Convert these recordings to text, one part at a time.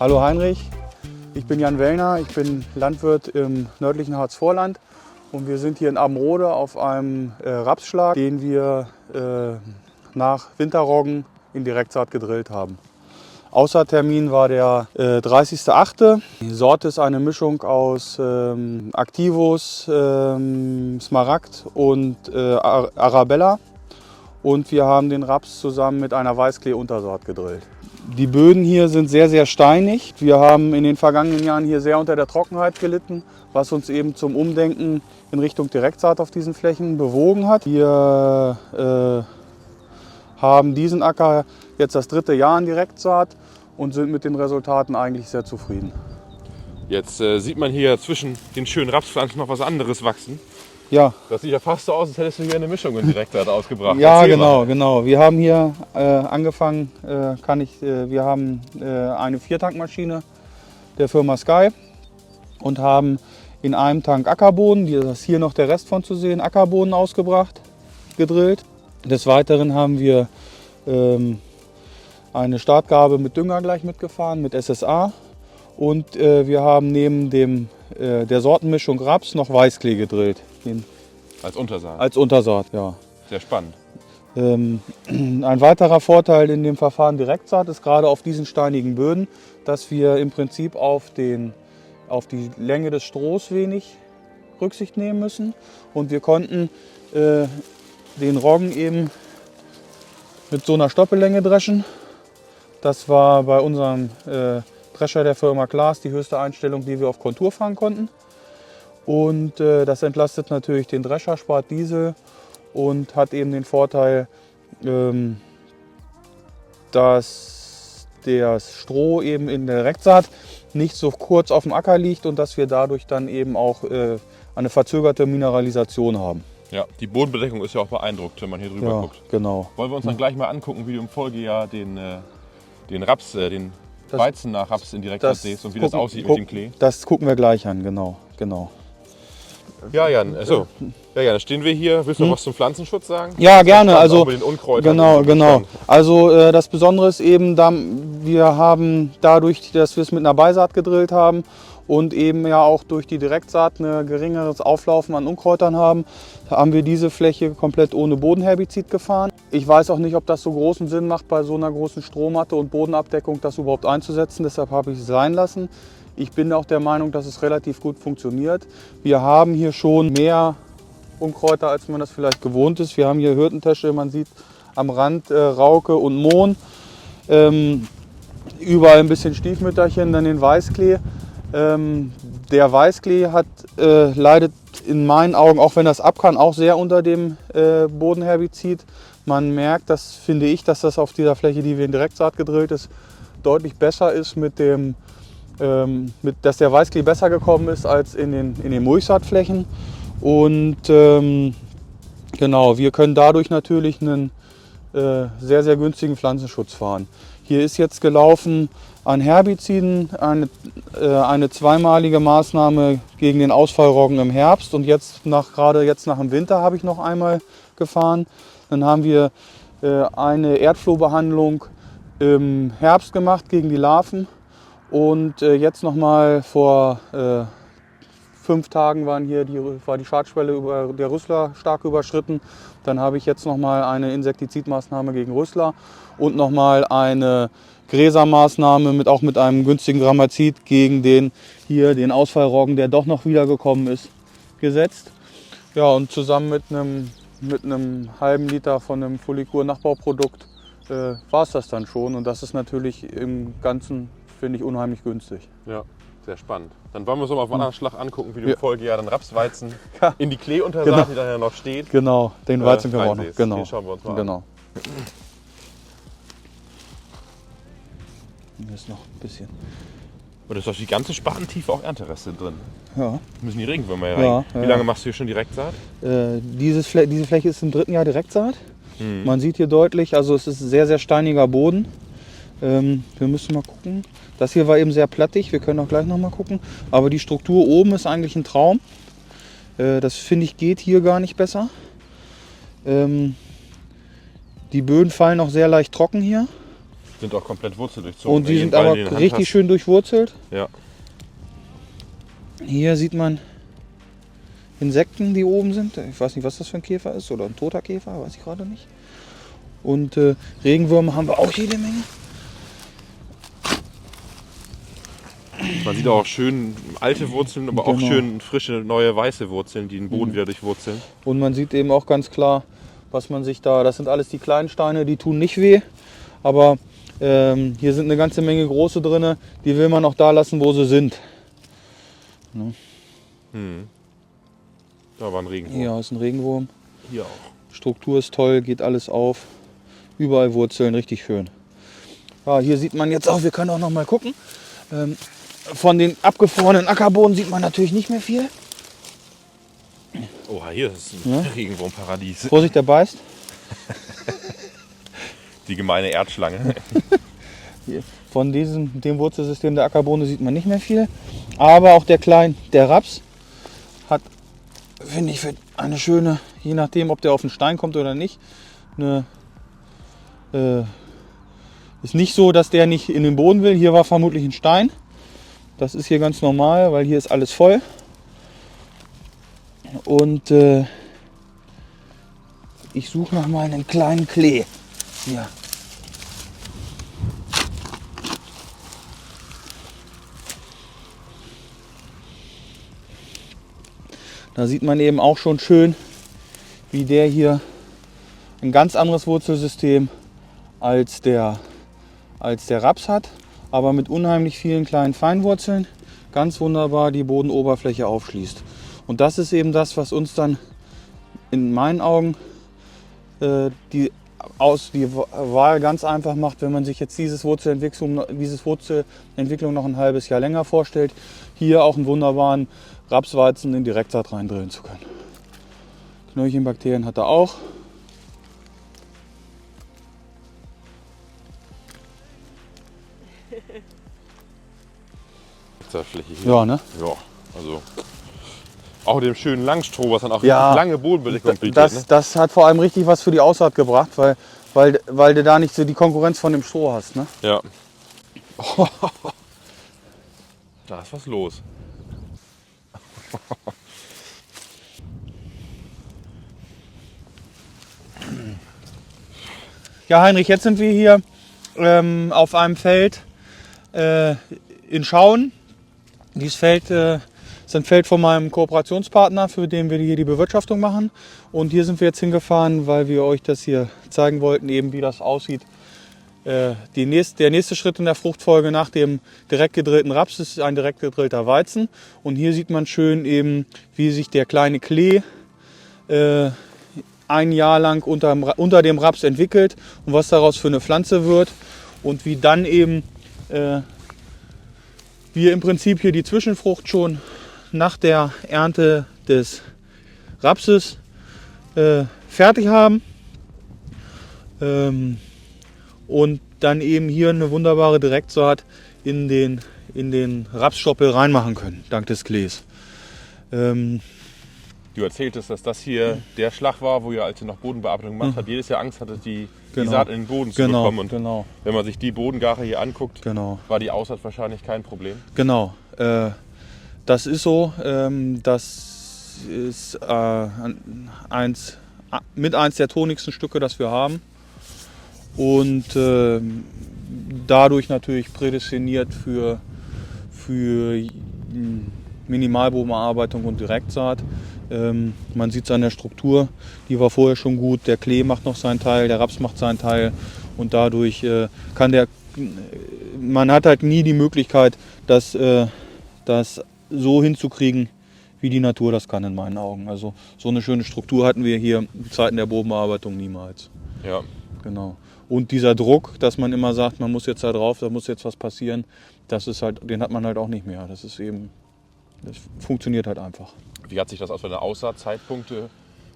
Hallo Heinrich, ich bin Jan Wellner, ich bin Landwirt im nördlichen Harzvorland und wir sind hier in Abbenrode auf einem Rapsschlag, den wir nach Winterroggen in Direktsaat gedrillt haben. Aussaattermin war der 30.08. Die Sorte ist eine Mischung aus Activus, Smaragd und Arabella. Und wir haben den Raps zusammen mit einer Weißklee-Untersaat gedrillt. Die Böden hier sind sehr, sehr steinig. Wir haben in den vergangenen Jahren hier sehr unter der Trockenheit gelitten, was uns eben zum Umdenken in Richtung Direktsaat auf diesen Flächen bewogen hat. Wir haben diesen Acker jetzt das 3. Jahr in Direktsaat und sind mit den Resultaten eigentlich sehr zufrieden. Jetzt sieht man hier zwischen den schönen Rapspflanzen noch was anderes wachsen. Ja. Das sieht ja fast so aus, als hättest du hier eine Mischung in Direktsaat ausgebracht. Ja, genau. Wir haben hier angefangen, wir haben eine 4-Tankmaschine der Firma Sky und haben in einem Tank Ackerbohnen, hier ist hier noch der Rest von zu sehen, Ackerbohnen ausgebracht, gedrillt. Des Weiteren haben wir eine Startgabe mit Dünger gleich mitgefahren, mit SSA. Und wir haben neben der Sortenmischung Raps noch Weißklee gedrillt. Als Untersaat? Als Untersaat, ja. Sehr spannend. Ein weiterer Vorteil in dem Verfahren Direktsaat ist gerade auf diesen steinigen Böden, dass wir im Prinzip auf die Länge des Strohs wenig Rücksicht nehmen müssen. Und wir konnten den Roggen eben mit so einer Stoppellänge dreschen. Das war bei unserem Drescher der Firma Klaas die höchste Einstellung, die wir auf Kontur fahren konnten. Und das entlastet natürlich den Drescher, spart Diesel und hat eben den Vorteil, dass das Stroh eben in der Direktsaat nicht so kurz auf dem Acker liegt und dass wir dadurch dann eben auch eine verzögerte Mineralisation haben. Ja, die Bodenbedeckung ist ja auch beeindruckt, wenn man hier drüber guckt. Genau. Wollen wir uns dann gleich mal angucken, wie du im Folgejahr den Weizen nach Raps in Direktsaat siehst und wie das aussieht mit dem Klee? Das gucken wir gleich an, genau. Ja, Jan, dann stehen wir hier. Willst du noch was zum Pflanzenschutz sagen? Ja, gerne. Also mit den Unkräutern genau. Also das Besondere ist eben, wir haben dadurch, dass wir es mit einer Beisaat gedrillt haben und eben ja auch durch die Direktsaat ein geringeres Auflaufen an Unkräutern haben wir diese Fläche komplett ohne Bodenherbizid gefahren. Ich weiß auch nicht, ob das so großen Sinn macht, bei so einer großen Strohmatte und Bodenabdeckung das überhaupt einzusetzen. Deshalb habe ich es sein lassen. Ich bin auch der Meinung, dass es relativ gut funktioniert. Wir haben hier schon mehr Unkräuter, als man das vielleicht gewohnt ist. Wir haben hier Hirtentesche, man sieht am Rand Rauke und Mohn. Überall ein bisschen Stiefmütterchen, dann den Weißklee. Der Weißklee leidet in meinen Augen, auch wenn das ab kann, auch sehr unter dem Bodenherbizid. Man merkt, das finde ich, dass das auf dieser Fläche, die wir in Direktsaat gedrillt ist, deutlich besser ist dass der Weißklee besser gekommen ist als in den Mulchsaatflächen. Und genau, wir können dadurch natürlich einen sehr, sehr günstigen Pflanzenschutz fahren. Hier ist jetzt gelaufen an Herbiziden eine zweimalige Maßnahme gegen den Ausfallroggen im Herbst und gerade jetzt nach dem Winter habe ich noch einmal gefahren. Dann haben wir eine Erdflohbehandlung im Herbst gemacht gegen die Larven und jetzt noch mal vor 5 Tagen war die Schadschwelle der Rüssler stark überschritten. Dann habe ich jetzt noch mal eine Insektizidmaßnahme gegen Rüssler und noch mal eine Gräsermaßnahme auch mit einem günstigen Gramazid gegen den Ausfallroggen, der doch noch wiedergekommen ist, gesetzt. Ja, und zusammen mit einem halben Liter von einem Folicur Nachbauprodukt war es das dann schon. Und das ist natürlich im Ganzen, finde ich, unheimlich günstig. Ja, sehr spannend. Dann wollen wir uns noch mal auf einen anderen Schlag angucken, wie du im Folgejahr den Rapsweizen in die Kleeuntersaat, die daher noch steht. Genau, den Weizen können wir auch noch. Genau. Den schauen wir uns mal an. Hier ist noch ein bisschen. Und ist doch die ganze Spatentiefe auch Erntereste drin. Ja. Müssen die Regenwürmer hier rein. Wie lange machst du hier schon Direktsaat? Diese Fläche ist im 3. Jahr Direktsaat. Man sieht hier deutlich, also es ist sehr, sehr steiniger Boden. Wir müssen mal gucken. Das hier war eben sehr plattig, wir können auch gleich noch mal gucken. Aber die Struktur oben ist eigentlich ein Traum. Das finde ich geht hier gar nicht besser. Die Böden fallen auch sehr leicht trocken hier. Sind auch komplett wurzeldurchzogen. Und die sind aber richtig schön durchwurzelt. Ja. Hier sieht man Insekten, die oben sind. Ich weiß nicht, was das für ein Käfer ist. Oder ein toter Käfer, weiß ich gerade nicht. Und Regenwürmer haben wir auch jede Menge. Man sieht auch schön alte Wurzeln, aber auch schön frische, neue, weiße Wurzeln, die den Boden wieder durchwurzeln. Und man sieht eben auch ganz klar, was man sich da... Das sind alles die kleinen Steine, die tun nicht weh. Aber hier sind eine ganze Menge große drin. Die will man auch da lassen, wo sie sind. Ne? Da war ein Regenwurm. Hier ist ein Regenwurm. Hier auch. Struktur ist toll, geht alles auf. Überall Wurzeln, richtig schön. Ja, hier sieht man jetzt auch, wir können auch noch mal gucken. Von den abgefrorenen Ackerboden sieht man natürlich nicht mehr viel. Oha, hier ist ein Regenwurmparadies. Vorsicht, der beißt. Die gemeine Erdschlange. Von dem Wurzelsystem der Ackerbohne sieht man nicht mehr viel. Aber auch der Raps hat, finde ich, für eine schöne, je nachdem, ob der auf den Stein kommt oder nicht, ist nicht so, dass der nicht in den Boden will. Hier war vermutlich ein Stein. Das ist hier ganz normal, weil hier ist alles voll. Und ich suche noch mal einen kleinen Klee. Hier. Da sieht man eben auch schon schön, wie der hier ein ganz anderes Wurzelsystem als der Raps hat, aber mit unheimlich vielen kleinen Feinwurzeln ganz wunderbar die Bodenoberfläche aufschließt. Und das ist eben das, was uns dann in meinen Augen die Wahl ganz einfach macht, wenn man sich jetzt diese Wurzelentwicklung noch ein halbes Jahr länger vorstellt, hier auch einen wunderbaren Rapsweizen in Direktsaat reindrillen zu können. Knöllchenbakterien hat er auch. Fläche hier. Ja, ne? Ja, also auch dem schönen Langstroh, was dann auch lange Bodenbedeckung bietet. Das hat vor allem richtig was für die Aussaat gebracht, weil du da nicht so die Konkurrenz von dem Stroh hast. Ne? Ja. Da ist was los. Ja, Heinrich, jetzt sind wir hier auf einem Feld in Schauen. Dieses Feld ist ein Feld von meinem Kooperationspartner, für den wir hier die Bewirtschaftung machen. Und hier sind wir jetzt hingefahren, weil wir euch das hier zeigen wollten, eben wie das aussieht. Der nächste Schritt in der Fruchtfolge nach dem direkt gedrillten Raps ist ein direkt gedrillter Weizen. Und hier sieht man schön eben, wie sich der kleine Klee ein Jahr lang unter dem Raps entwickelt und was daraus für eine Pflanze wird. Und wie dann eben wir im Prinzip hier die Zwischenfrucht schon nach der Ernte des Rapses fertig haben und dann eben hier eine wunderbare Direktsaat in den Rapsstoppel reinmachen können, dank des Klees. Du erzähltest, dass das hier der Schlag war, wo ihr, als ihr noch Bodenbearbeitung gemacht habt, jedes Jahr Angst hattet, die Saat in den Boden zu bekommen. Und wenn man sich die Bodengare hier anguckt, war die Aussaat wahrscheinlich kein Problem. Genau, das ist so. Das ist eins der tonigsten Stücke, das wir haben. Und dadurch natürlich prädestiniert für Minimalbodenbearbeitung und Direktsaat. Man sieht es an der Struktur, die war vorher schon gut. Der Klee macht noch seinen Teil, der Raps macht seinen Teil. Und dadurch man hat halt nie die Möglichkeit, das so hinzukriegen, wie die Natur das kann in meinen Augen. Also so eine schöne Struktur hatten wir hier in Zeiten der Bodenbearbeitung niemals. Ja. Genau. Und dieser Druck, dass man immer sagt, man muss jetzt da drauf, da muss jetzt was passieren, den hat man halt auch nicht mehr. Das funktioniert halt einfach. Wie hat sich das aus für eine Aussaatzeitpunkte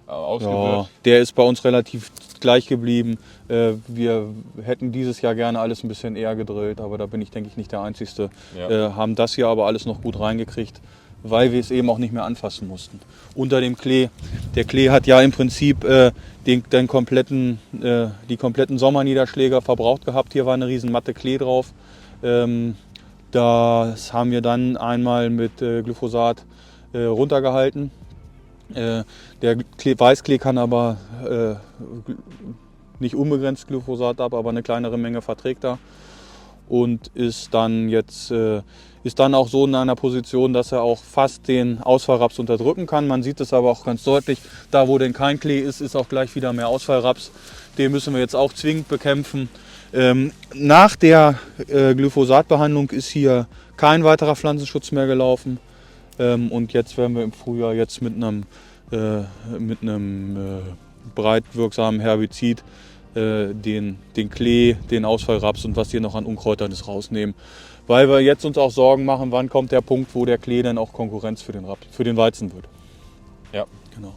ausgewirkt? Ja, der ist bei uns relativ gleich geblieben. Wir hätten dieses Jahr gerne alles ein bisschen eher gedrillt, aber da bin ich, denke ich, nicht der Einzige. Ja. Haben das hier aber alles noch gut reingekriegt. weil wir es eben auch nicht mehr anfassen mussten. Unter dem Klee, der Klee hat ja im Prinzip die kompletten Sommerniederschläge verbraucht gehabt. Hier war eine riesen Matte Klee drauf. Das haben wir dann einmal mit Glyphosat runtergehalten. Der Weißklee kann aber nicht unbegrenzt Glyphosat ab, aber eine kleinere Menge verträgt er und ist dann auch so in einer Position, dass er auch fast den Ausfallraps unterdrücken kann. Man sieht es aber auch ganz deutlich, da wo denn kein Klee ist, ist auch gleich wieder mehr Ausfallraps. Den müssen wir jetzt auch zwingend bekämpfen. Nach der Glyphosatbehandlung ist hier kein weiterer Pflanzenschutz mehr gelaufen. Und jetzt werden wir im Frühjahr jetzt mit einem breit wirksamen Herbizid den Klee, den Ausfallraps und was hier noch an Unkräutern ist rausnehmen. Weil wir jetzt uns auch Sorgen machen, wann kommt der Punkt, wo der Klee dann auch Konkurrenz für den Weizen wird. Ja, genau.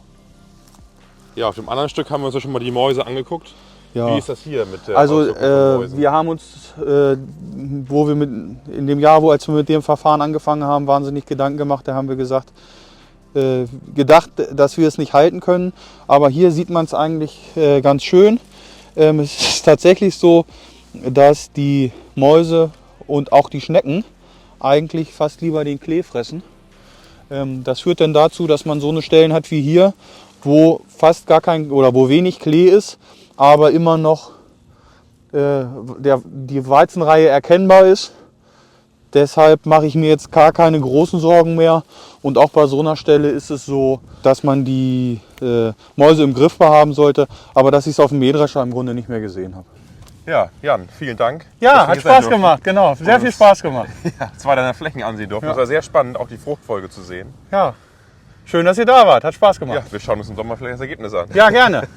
Ja, auf dem anderen Stück haben wir uns ja schon mal die Mäuse angeguckt. Ja. Wie ist das hier mit der Also Auswirkung von Mäusen? wir haben uns, in dem Jahr, als wir mit dem Verfahren angefangen haben, wahnsinnig Gedanken gemacht. Da haben wir gedacht, dass wir es nicht halten können. Aber hier sieht man es eigentlich ganz schön. Es ist tatsächlich so, dass die Mäuse und auch die Schnecken eigentlich fast lieber den Klee fressen. Das führt dann dazu, dass man so eine Stellen hat wie hier, wo fast gar kein oder wo wenig Klee ist, aber immer noch die Weizenreihe erkennbar ist. Deshalb mache ich mir jetzt gar keine großen Sorgen mehr. Und auch bei so einer Stelle ist es so, dass man die Mäuse im Griff behaben sollte, aber dass ich es auf dem Mähdrescher im Grunde nicht mehr gesehen habe. Ja, Jan, vielen Dank. Ja, hat Spaß gemacht, genau. Sehr viel Spaß gemacht. Ja, 2 deiner Flächen ansehen durften. Ja. Es war sehr spannend, auch die Fruchtfolge zu sehen. Ja, schön, dass ihr da wart. Hat Spaß gemacht. Ja, wir schauen uns im Sommer vielleicht das Ergebnis an. Ja, gerne.